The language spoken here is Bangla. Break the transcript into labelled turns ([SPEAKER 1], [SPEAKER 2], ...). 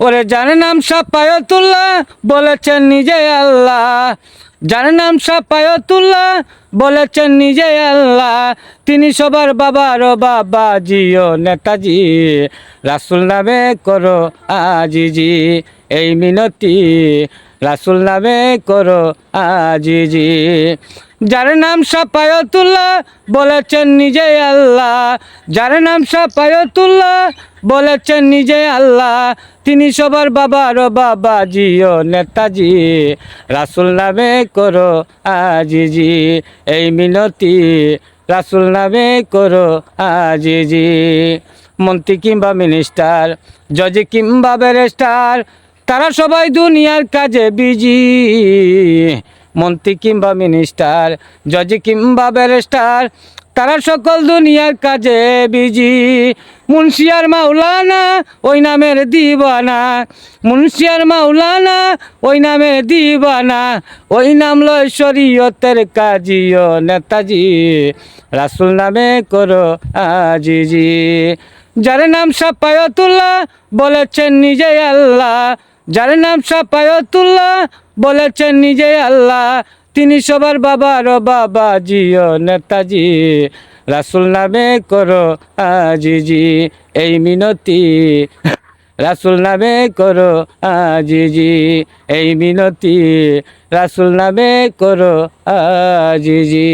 [SPEAKER 1] ওরে যার নাম সাফায়াতুল্লাহ বলেছেন নিজে আল্লাহ, যার নাম সাফায়াতুল্লাহ বলেছেন নিজে আল্লাহ, তিনি সবার বাবার বাবাজি ও নেতাজি, রাসূল নামে করো আজিজি এই মিনতি, রাসূল নামে করো আজিজি। যার নাম সাফায়াতুল্লাহ বলেছেন নিজে আল্লাহ, যার নাম সাফায়াতুল্লাহ বলেছেন নিজে আল্লাহ, তিনি সবার বাবার বাবাজি ও নেতাজি, রাসূল নামে করো আজিজি এই মিনতি, রাসূল নামে করো আজিজি। মন্ত্রী কিংবা মিনিস্টার, জজ কিংবা ব্যারিস্টার, তারা সবাই দুনিয়ার কাজে বিজি। মন্ত্রী কিংবা মিনিস্টার, জজ কিংবা ব্যারিস্টার, তারা সকল দুনিয়ার কাজে বিজি। মুন্সি আর মাওলানা ওই নামের দিবানা, মুন্সি আর মাওলানা ওই নামের দিবানা, ওই নাম লয় শরীয়তের কাজী ও নেতাজি, রাসূল নামে করো আজিজি। যার নাম সাফায়াতুল্লাহ বলেছেন নিজে আল্লাহ, যার নাম সাফায়াতুল্লাহ বলেছেন নিজে আল্লাহ, তিনি সবার বাবার বাবাজি ও নেতাজি, রাসূল নামে করো আজিজি এই মিনতি, রাসূল নামে করো আজিজি এই মিনতি, রাসূল নামে করো আজিজি।